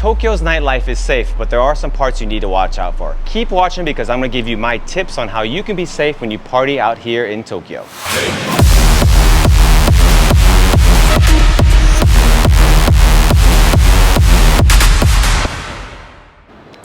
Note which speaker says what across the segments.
Speaker 1: Tokyo's nightlife is safe, but there are some parts you need to watch out for. Keep watching because I'm gonna give you my tips on how you can be safe when you party out here in Tokyo.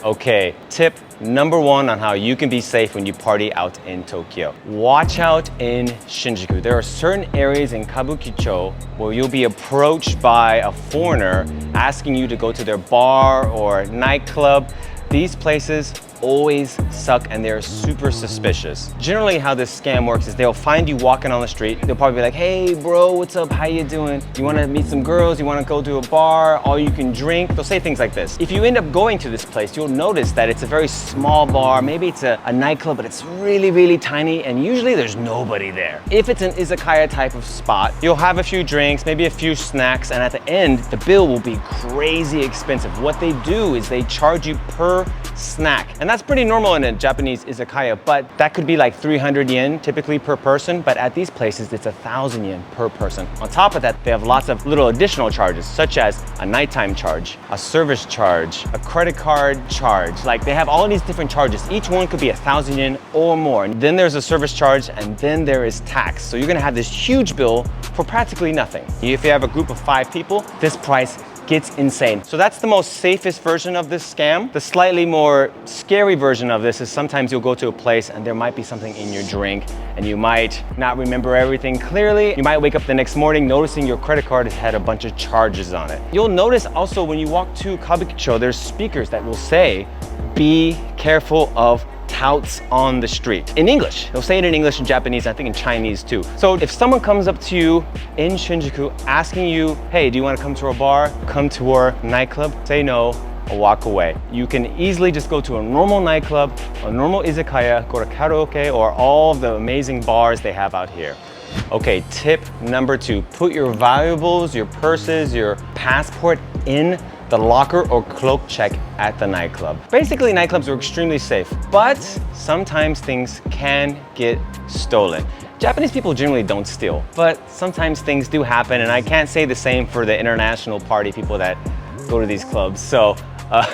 Speaker 1: Okay, tip number one on how you can be safe when you party out in Tokyo. Watch out in Shinjuku. There are certain areas in Kabukicho where you'll be approached by a foreigner asking you to go to their bar or nightclub. These places always suck and they're super suspicious. Generally how this scam works is they'll find you walking on the street. They'll probably be like, hey bro, what's up? How you doing? You wanna meet some girls? You wanna go to a bar? All you can drink? They'll say things like this. If you end up going to this place, you'll notice that it's a very small bar. Maybe it's a nightclub, but it's really, really tiny and usually there's nobody there. If it's an izakaya type of spot, you'll have a few drinks, maybe a few snacks, and at the end, the bill will be crazy expensive. What they do is they charge you per snack. And that's pretty normal in a Japanese izakaya, but that could be like 300 yen typically per person, but at these places it's 1,000 yen per person. On top of that, they have lots of little additional charges, such as a nighttime charge, a service charge, a credit card charge. Like they have all of these different charges. Each one could be 1,000 yen or more. And then there's a service charge and then there is tax. So you're gonna have this huge bill for practically nothing. If you have a group of 5 people, this price gets insane. So that's the most safest version of this scam. The slightly more scary version of this is sometimes you'll go to a place and there might be something in your drink and you might not remember everything clearly. You might wake up the next morning noticing your credit card has had a bunch of charges on it. You'll notice also when you walk to Kabukicho, there's speakers that will say, be careful of touts on the street. In English, they'll say it in English and Japanese, I think in Chinese too. So if someone comes up to you in Shinjuku asking you, hey, do you want to come to a bar? Come to our nightclub? Say no or walk away. You can easily just go to a normal nightclub, a normal izakaya, go to karaoke or all of the amazing bars they have out here. Okay, tip number 2, put your valuables, your purses, your passport in the locker or cloak check at the nightclub. Basically, nightclubs are extremely safe, but sometimes things can get stolen. Japanese people generally don't steal, but sometimes things do happen, and I can't say the same for the international party people that go to these clubs, so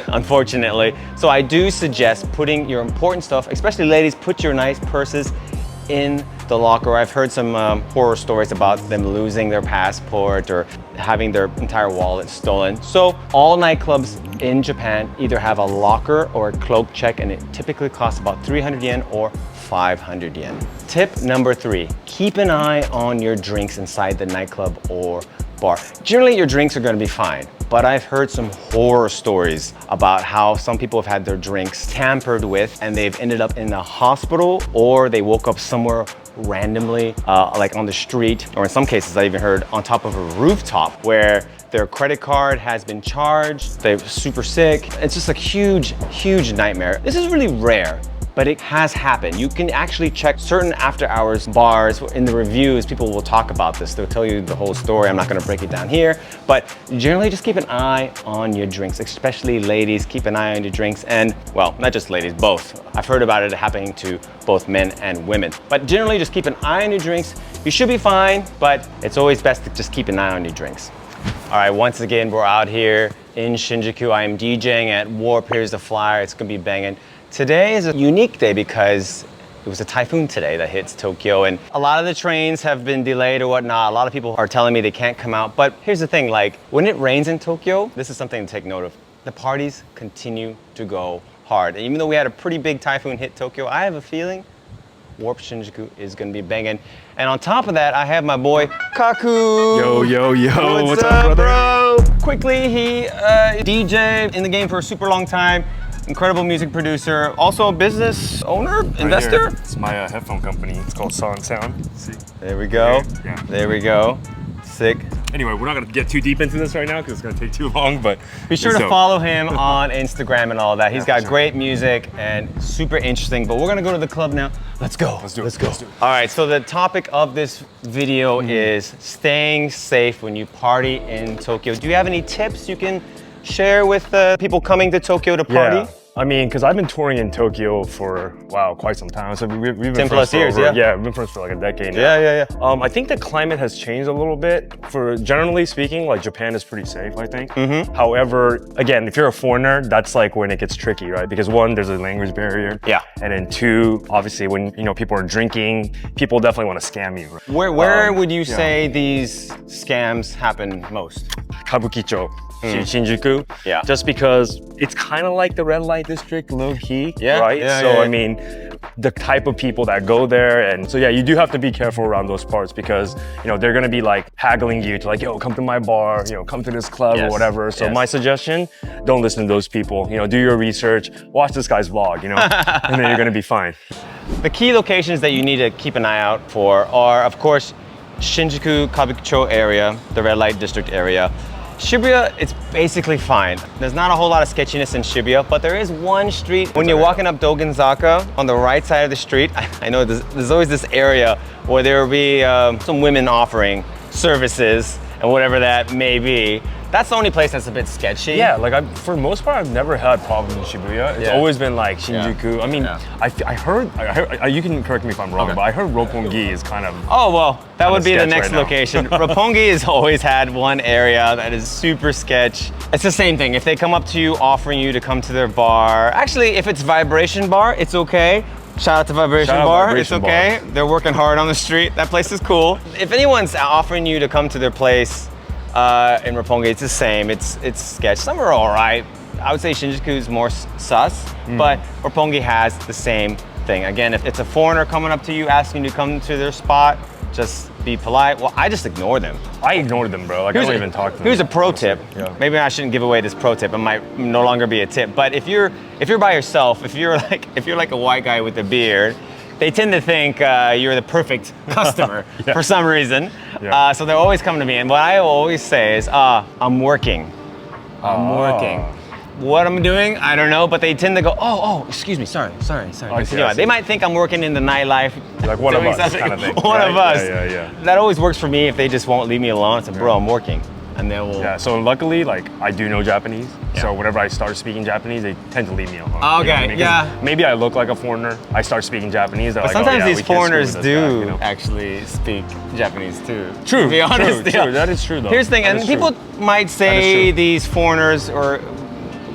Speaker 1: unfortunately. So I do suggest putting your important stuff, especially ladies, put your nice purses in the locker. I've heard some horror stories about them losing their passport or having their entire wallet stolen. So all nightclubs in Japan either have a locker or a cloak check, and it typically costs about 300 yen or 500 yen. Tip number 3, keep an eye on your drinks inside the nightclub or bar. Generally your drinks are going to be fine, but I've heard some horror stories about how some people have had their drinks tampered with and they've ended up in the hospital, or they woke up somewhere randomly, like on the street, or in some cases I even heard on top of a rooftop where their credit card has been charged, they're super sick. It's just a huge, huge nightmare. This is really rare, but it has happened. You can actually check certain after hours bars. In the reviews, people will talk about this. They'll tell you the whole story. I'm not gonna break it down here, but generally just keep an eye on your drinks, especially ladies, keep an eye on your drinks. And well, not just ladies, both. I've heard about it happening to both men and women, but generally just keep an eye on your drinks. You should be fine, but it's always best to just keep an eye on your drinks. All right, once again, we're out here in Shinjuku. I am DJing at Warp. Here's the flyer, it's gonna be banging. Today is a unique day because it was a typhoon today that hits Tokyo, and a lot of the trains have been delayed or whatnot. A lot of people are telling me they can't come out, but here's the thing, like when it rains in Tokyo, this is something to take note of. The parties continue to go hard. And even though we had a pretty big typhoon hit Tokyo, I have a feeling Warp Shinjuku is gonna be banging. And on top of that, I have my boy Kaku.
Speaker 2: Yo, yo, yo.
Speaker 1: What's up, bro? Quickly, he DJ in the game for a super long time. Incredible music producer, also a business owner, investor.
Speaker 2: It's my headphone company. It's called Solid Sound. See?
Speaker 1: There we go.
Speaker 2: Yeah.
Speaker 1: There we go. Sick.
Speaker 2: Anyway, we're not gonna get too deep into this right now because it's gonna take too long, but
Speaker 1: be sure to follow him on Instagram and all that. He's got great music and super interesting, but we're gonna go to the club now. Let's go.
Speaker 2: Let's do it.
Speaker 1: Let's go. All right, so the topic of this video is staying safe when you party in Tokyo. Do you have any tips you can share with people coming to Tokyo to party?
Speaker 2: I mean, because I've been touring in Tokyo for, wow, quite some time. So we've been
Speaker 1: 10
Speaker 2: friends
Speaker 1: plus
Speaker 2: for
Speaker 1: years,
Speaker 2: over,
Speaker 1: yeah.
Speaker 2: we've been friends for like a decade now.
Speaker 1: Yeah.
Speaker 2: I think the climate has changed a little bit. For generally speaking, like Japan is pretty safe, I think. However, again, if you're a foreigner, that's like when it gets tricky, right? Because one, there's a language barrier.
Speaker 1: Yeah.
Speaker 2: And then two, obviously when, you know, people are drinking, people definitely want to scam you.
Speaker 1: Where would you say these scams happen most?
Speaker 2: Kabukicho, Shinjuku.
Speaker 1: Yeah.
Speaker 2: Just because it's kind of like the red light district, low key, right? I mean, the type of people that go there, and so yeah, you do have to be careful around those parts because you know they're gonna be like haggling you to like, yo, come to my bar, you know, come to this club or whatever. So my suggestion, don't listen to those people. You know, do your research, watch this guy's vlog, you know, and then you're gonna be fine.
Speaker 1: The key locations that you need to keep an eye out for are, of course, Shinjuku, Kabukicho area, the red light district area. Shibuya, it's basically fine. There's not a whole lot of sketchiness in Shibuya, but there is one street. When you're walking up Dogenzaka, on the right side of the street, I know there's always this area where there will be some women offering services and whatever that may be. That's the only place that's a bit sketchy.
Speaker 2: Yeah, like for the most part, I've never had problems in Shibuya. It's always been like Shinjuku. I mean, I heard, you can correct me if I'm wrong, but I heard Roppongi is kind of.
Speaker 1: Oh, well, that would be the next
Speaker 2: right
Speaker 1: location. Roppongi has always had one area that is super sketch. It's the same thing. If they come up to you offering you to come to their bar, actually, if it's Vibration Bar, it's okay. Shout out to Vibration Bar, it's okay. They're working hard on the street. That place is cool. If anyone's offering you to come to their place, in Roppongi, it's the same. It's sketch. Some are all right. I would say Shinjuku is more sus, but Roppongi has the same thing. Again, if it's a foreigner coming up to you asking you to come to their spot, just be polite. Well, I just ignore them.
Speaker 2: I ignored them, bro. Like I don't even talk to them.
Speaker 1: Here's a pro tip. Maybe I shouldn't give away this pro tip. It might no longer be a tip. But if you're by yourself, if you're like a white guy with a beard, they tend to think you're the perfect customer for some reason. So they're always coming to me. And what I always say is, I'm working. I'm working. What I'm doing, I don't know, but they tend to go, oh, excuse me, sorry. They might think I'm working in the nightlife.
Speaker 2: Like one of us kind of thing.
Speaker 1: One of us.
Speaker 2: Yeah.
Speaker 1: That always works for me if they just won't leave me alone. It's like, bro, I'm working. And then we'll...
Speaker 2: Yeah, so luckily, like, I do know Japanese. So whenever I start speaking Japanese, they tend to leave me alone.
Speaker 1: Okay,
Speaker 2: you know what I mean?
Speaker 1: yeah.
Speaker 2: Maybe I look like a foreigner. I start speaking Japanese.
Speaker 1: But
Speaker 2: like,
Speaker 1: sometimes these
Speaker 2: we can't
Speaker 1: foreigners
Speaker 2: screw with
Speaker 1: do
Speaker 2: this guy, you know?
Speaker 1: actually speak Japanese too.
Speaker 2: True,
Speaker 1: to be honest.
Speaker 2: true. That is true, though.
Speaker 1: Here's the thing,
Speaker 2: That
Speaker 1: and
Speaker 2: is
Speaker 1: people
Speaker 2: true.
Speaker 1: might say these foreigners are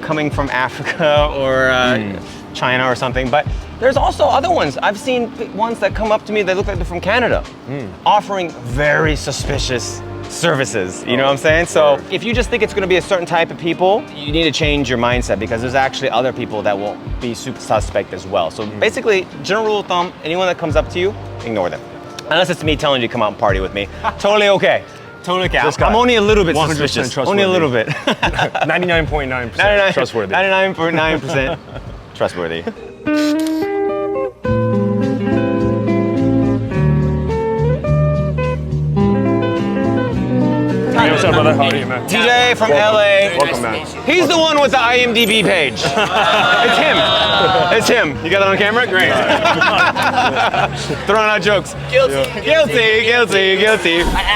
Speaker 1: coming from Africa or China or something, but there's also other ones. I've seen ones that come up to me that look like they're from Canada, offering very suspicious services, you know what I'm saying? So if you just think it's gonna be a certain type of people, you need to change your mindset because there's actually other people that will be super suspect as well. So basically, general rule of thumb, anyone that comes up to you, ignore them. Unless it's me telling you to come out and party with me. Totally okay. Totally okay. I'm only a little bit suspicious. Only a little bit.
Speaker 2: 99.9% trustworthy.
Speaker 1: 99.9% trustworthy.
Speaker 2: Hey, what's up, brother? How are you, man?
Speaker 1: TJ from LA.
Speaker 2: Welcome, man.
Speaker 1: He's the one with the IMDb page. It's him. It's him. You got it on camera? Great. Throwing out jokes. Guilty.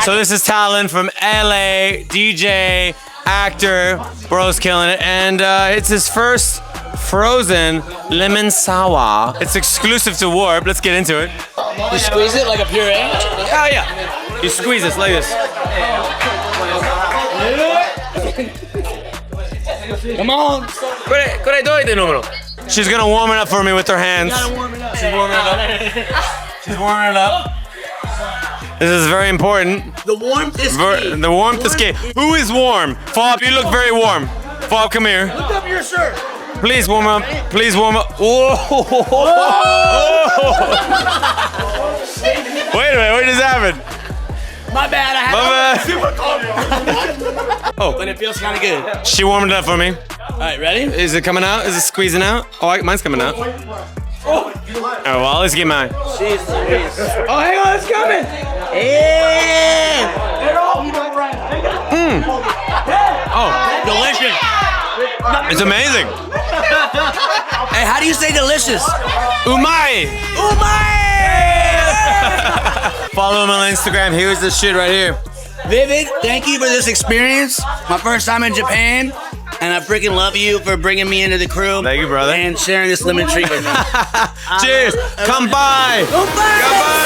Speaker 1: So this is Talon from LA, DJ, actor, bro's killing it, and it's his first frozen lemon sour. It's exclusive to Warp. Let's get into it.
Speaker 3: You squeeze it like a puree?
Speaker 1: Oh yeah. You squeeze this like this.
Speaker 3: Come on.
Speaker 1: She's gonna warm it up for me with her hands. She's warming it up. This is very important.
Speaker 3: The warmth is key.
Speaker 1: The warmth is key. Who is warm? Fob, you look very warm. Fob, come here.
Speaker 3: Lift up your shirt.
Speaker 1: Please warm up. Please warm up. Whoa. Wait a minute, what just happened?
Speaker 3: My bad, I had super cold.
Speaker 1: Oh.
Speaker 3: But it feels kind of good.
Speaker 1: She warmed it up for me.
Speaker 3: All right, ready?
Speaker 1: Is it coming out? Is it squeezing out? Oh, mine's coming out. Oh, well, let's get mine.
Speaker 3: Jesus. Oh, hang on, it's coming. Yeah.
Speaker 1: Oh,
Speaker 3: Delicious.
Speaker 1: it's amazing.
Speaker 3: Hey, how do you say delicious?
Speaker 1: Umai.
Speaker 3: Umai!
Speaker 1: Follow him on Instagram. Here's the shit right here.
Speaker 3: Vivid, thank you for this experience. My first time in Japan. And I freaking love you for bringing me into the crew.
Speaker 4: Thank you, brother.
Speaker 3: And sharing this lemon tree with me.
Speaker 4: Cheers. Come by.
Speaker 3: Come by.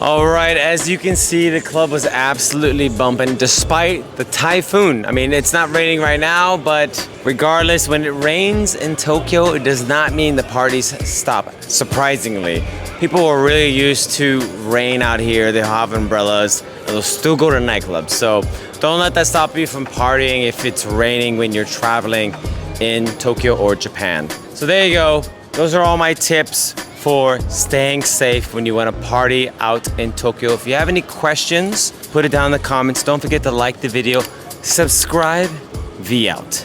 Speaker 1: All right, as you can see, the club was absolutely bumping despite the typhoon. I mean, it's not raining right now, but regardless, when it rains in Tokyo, it does not mean the parties stop, surprisingly. People are really used to rain out here. They have umbrellas. They'll still go to nightclubs. So don't let that stop you from partying if it's raining when you're traveling in Tokyo or Japan. So there you go. Those are all my tips for staying safe when you want to party out in Tokyo. If you have any questions, put it down in the comments. Don't forget to like the video, subscribe, V out.